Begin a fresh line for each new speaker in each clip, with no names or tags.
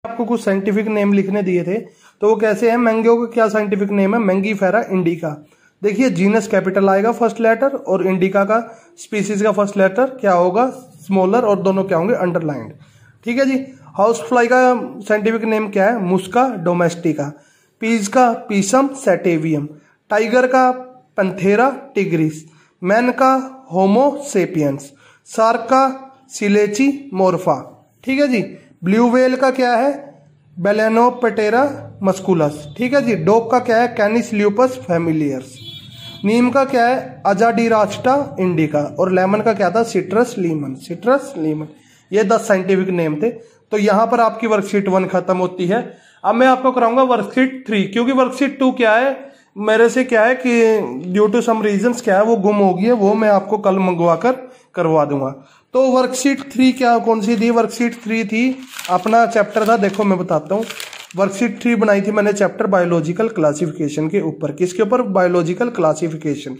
आपको कुछ scientific name लिखने दिए थे, तो वो कैसे है। मैंगो का क्या साइंटिफिक नेम है, मैंगीफेरा इंडिका। देखिए जीनस कैपिटल आएगा फर्स्ट लेटर, और इंडिका का स्पीसीज का फर्स्ट लेटर क्या होगा, स्मॉलर, और दोनों क्या होंगे, अंडरलाइंड। ठीक है जी। हाउस फ्लाई का साइंटिफिक नेम क्या है, मुस्का डोमेस्टिका। पीज का पीसम सैटिवियम। टाइगर का पैंथेरा टिग्रिस। मैन का होमो सेपियंस। शार्क का सिलेची मोर्फा। ठीक है जी। ब्लू व्हेल का क्या है, बेलेनोप्टेरा मस्कुलस। ठीक है जी। डॉग का क्या है, कैनिस ल्यूपस फैमिलियर्स। नीम का क्या है, अजाडिरास्टा इंडिका। और लेमन का क्या था, सिट्रस लीमन। सिट्रस लीमन, ये 10 साइंटिफिक नेम थे। तो यहां पर आपकी वर्कशीट 1 खत्म होती है। अब मैं आपको कराऊंगा वर्कशीट 3, क्योंकि वर्कशीट 2 क्या है, मेरे से क्या है कि ड्यू टू सम रीजंस क्या है वो गुम हो गई है, वो मैं आपको कल मंगवा कर करवा दूंगा। तो वर्कशीट 3 क्या कौन सी थी, वर्कशीट 3 थी अपना चैप्टर था, देखो मैं बताता हूँ। वर्कशीट 3 बनाई थी मैंने चैप्टर बायोलॉजिकल क्लासिफिकेशन के ऊपर। किसके ऊपर, बायोलॉजिकल क्लासिफिकेशन।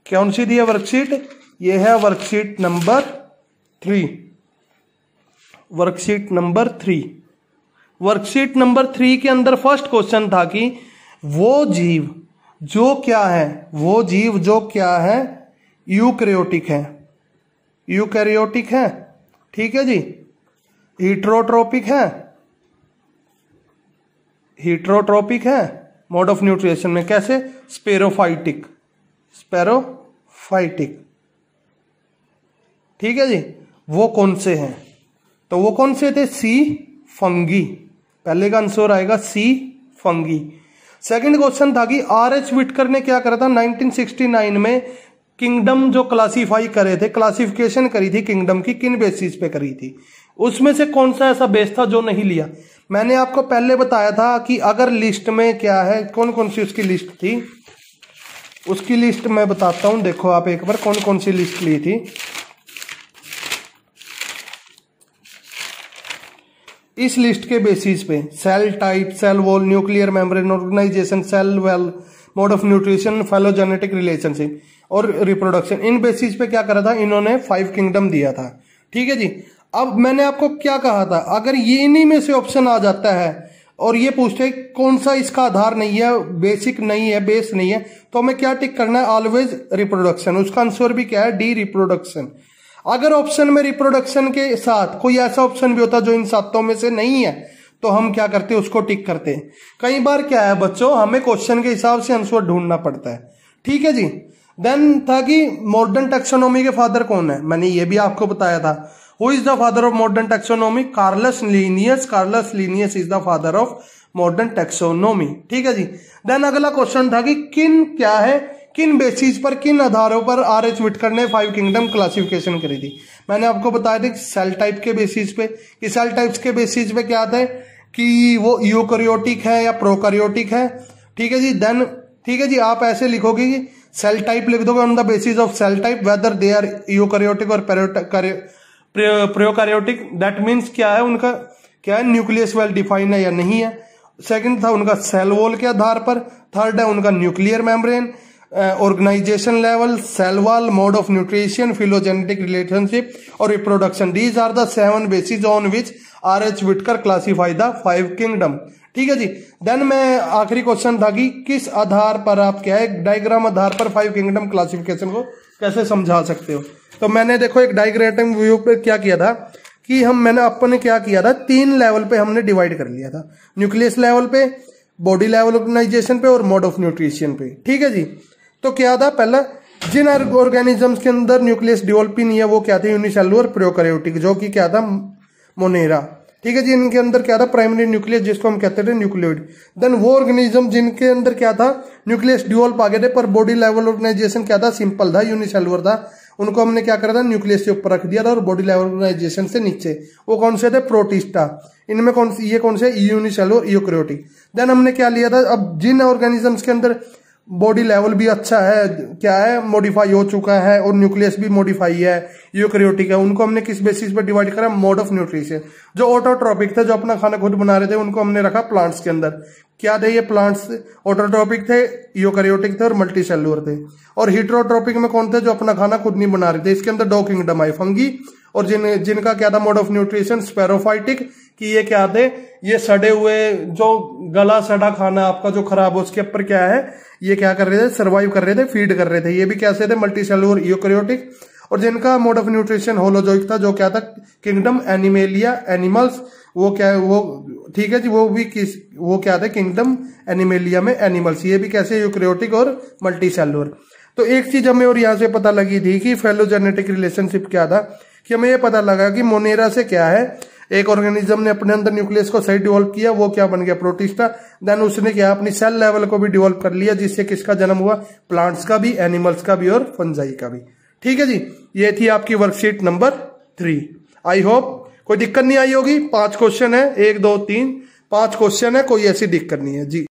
कौन सी दी है वर्कशीट, ये है worksheet number 3। Worksheet number 3। Worksheet number 3 के अंदर फर्स्ट क्वेश्चन था कि वो जीव जो क्या है, वो जीव जो क्या है, यूकैरियोटिक है। यूकैरियोटिक है, ठीक है जी। हीटरोट्रोपिक है, हीटरोट्रोपिक है। मोड ऑफ न्यूट्रिशन में कैसे, स्पेरोफाइटिक। स्पेरोफाइटिक, ठीक है जी। वो कौन से हैं, तो वो कौन से थे, सी फंगी। पहले का आंसर आएगा सी फंगी। सेकंड क्वेश्चन था कि आर.एच. विटकर ने क्या करा था 1969 में, किंगडम जो क्लासीफाई करे थे, क्लासिफिकेशन करी थी किंगडम की, किन बेसिस पे करी थी। उसमें से कौन सा ऐसा बेस था जो नहीं लिया। मैंने आपको पहले बताया था कि अगर लिस्ट में क्या है, कौन कौन सी उसकी लिस्ट थी, उसकी लिस्ट मैं बताता हूं। देखो आप एक बार कौन कौन सी लिस्ट ली थी। इस लिस्ट के बेसिस पे cell type, cell wall, nuclear membrane, organisation, cell well, mode of nutrition, phylogenetic relationship और रिप्रोडक्शन, इन बेसिस पे क्या करा था इन्होंने 5 किंगडम दिया था। ठीक है जी। अब मैंने आपको क्या कहा था, अगर ये इन्हीं में से ऑप्शन आ जाता है और ये पूछते कौन सा इसका आधार नहीं है, बेसिक नहीं है, बेस नहीं है, तो हमें क्या टिक करना है, ऑलवेज रिप्रोडक्शन। उसका आंसर भी क्या है, डी रिप्रोडक्शन। अगर ऑप्शन में रिप्रोडक्शन के साथ कोई ऐसा ऑप्शन भी होता जो इन 7 में से नहीं है, तो हम क्या करते हैं, उसको टिक करते हैं। कई बार क्या है बच्चों, हमें क्वेश्चन के हिसाब से आंसर ढूंढना पड़ता है। ठीक है जी। देन था कि मॉडर्न टैक्सोनॉमी के फादर कौन है, मैंने ये भी आपको बताया था। Who is the father of modern taxonomy, Carolus Linnaeus. Carolus Linnaeus is the father of modern taxonomy. ठीक है जी। देन अगला क्वेश्चन था कि किन क्या है, किन बेसिस पर, किन आधारों पर आर.एच. विटकर ने 5 किंगडम क्लासिफिकेशन करी थी। मैंने आपको बताया था सेल टाइप के बेसिस पे, कि सेल टाइप्स के बेसिस पे क्या आता है कि वो यूकैरियोटिक है या प्रोकैरियोटिक है। ठीक है जी। देन ठीक है जी, आप ऐसे लिखोगे कि सेल टाइप लिख दोगे on the basis of cell type whether they are eukaryotic और प्रोकैरियोटिक। दैट मीन्स क्या है, उनका क्या है, न्यूक्लियस वेल डिफाइन है या नहीं है। सेकंड था उनका सेल वॉल के आधार पर। थर्ड है उनका nuclear membrane, organisation level, cell wall, mode of nutrition, phylogenetic relationship और reproduction. These are the 7 basis on which R H. Whittaker classify the 5 kingdom. ठीक है जी। देन मैं आखिरी क्वेश्चन था कि किस आधार पर आप क्या है, डायग्राम आधार पर 5 किंगडम क्लासिफिकेशन को कैसे समझा सकते हो। तो मैंने देखो एक डायग्राम व्यू पे क्या किया था कि मैंने अपन ने क्या किया था, 3 लेवल पे हमने डिवाइड कर लिया था। न्यूक्लियस लेवल पे, बॉडी लेवल ऑर्गेनाइजेशन पे और मोड ऑफ न्यूट्रिशन पे। ठीक है जी। तो क्या था, पहला जिन ऑर्गेनिजम्स के अंदर न्यूक्लियस डेवलप ही नहीं है वो क्या थे, यूनिसेलुलर प्रोकैरियोटिक, जो कि क्या था, मोनेरा। ठीक है जी। इनके अंदर क्या था, प्राइमरी न्यूक्लियस, जिसको हम कहते थे न्यूक्लियोइड। देन वो ऑर्गेनिज्म जिनके अंदर क्या था, न्यूक्लियस डेवलप आ गए थे पर बॉडी लेवल ऑर्गेनाइजेशन क्या था, सिंपल था, यूनिसेलुलर था, उनको हमने क्या करा था, न्यूक्लियस के ऊपर रख दिया था और बॉडी लेवल ऑर्गेनाइजेशन से नीचे। वो कौन से थे, प्रोटिस्टा। इनमें कौन से, ये कौन से, यूनिसेलुलर यूकैरियोटिक। देन हमने क्या लिया था, अब जिन ऑर्गेनिजम्स के अंदर बॉडी लेवल भी अच्छा है, क्या है, मॉडिफाई हो चुका है और न्यूक्लियस भी मॉडिफाई है, यूकैरियोटिक है, उनको हमने किस बेसिस पर डिवाइड करा, मोड ऑफ न्यूट्रिशन। जो ऑटोट्रोपिक थे, जो अपना खाना खुद बना रहे थे, उनको हमने रखा प्लांट्स के अंदर। क्या थे ये प्लांट्स, ऑटोट्रोपिक थे, यूकैरियोटिक थे और मल्टीसेलुलर थे। और हीटरोट्रोपिक में कौन थे, जो अपना खाना खुद नहीं बना रहे थे। इसके अंदर 2 किंगडम आए, फंगी, और जिनका क्या था, मोड ऑफ न्यूट्रिशन स्पेरोफाइटिक, कि ये क्या थे, ये सड़े हुए जो गला सड़ा खाना आपका जो खराब हो उसके ऊपर क्या है, ये क्या कर रहे थे, सर्वाइव कर रहे थे, फीड कर रहे थे। ये भी कैसे थे, मल्टीसेलुलर यूकेरियोटिक। और जिनका मोड ऑफ न्यूट्रिशन होलोजोइक था, जो क्या था, किंगडम एनिमेलिया एनिमल्स, वो क्या है वो, ठीक है जी, वो क्या थे, किंगडम एनिमेलिया में एनिमल्स। ये भी कैसे, यूकेरियोटिक और मल्टीसेलुलर। तो एक चीज हमें और यहाँ से पता लगी थी कि फेलोजेनेटिक रिलेशनशिप क्या था, कि हमें ये पता लगा कि मोनेरा से क्या है, एक ऑर्गेनिज्म ने अपने अंदर न्यूक्लियस को सही डिवोल्व किया, वो क्या बन गया, प्रोटिस्टा। देन उसने क्या अपनी सेल लेवल को भी डिवोल्व कर लिया, जिससे किसका जन्म हुआ, प्लांट्स का भी, एनिमल्स का भी और फंजाई का भी। ठीक है जी, ये थी आपकी वर्कशीट नंबर 3। आई होप कोई दिक्कत नहीं आई होगी। 5 क्वेश्चन है, 1 2 3 5 क्वेश्चन है, कोई ऐसी दिक्कत नहीं है जी।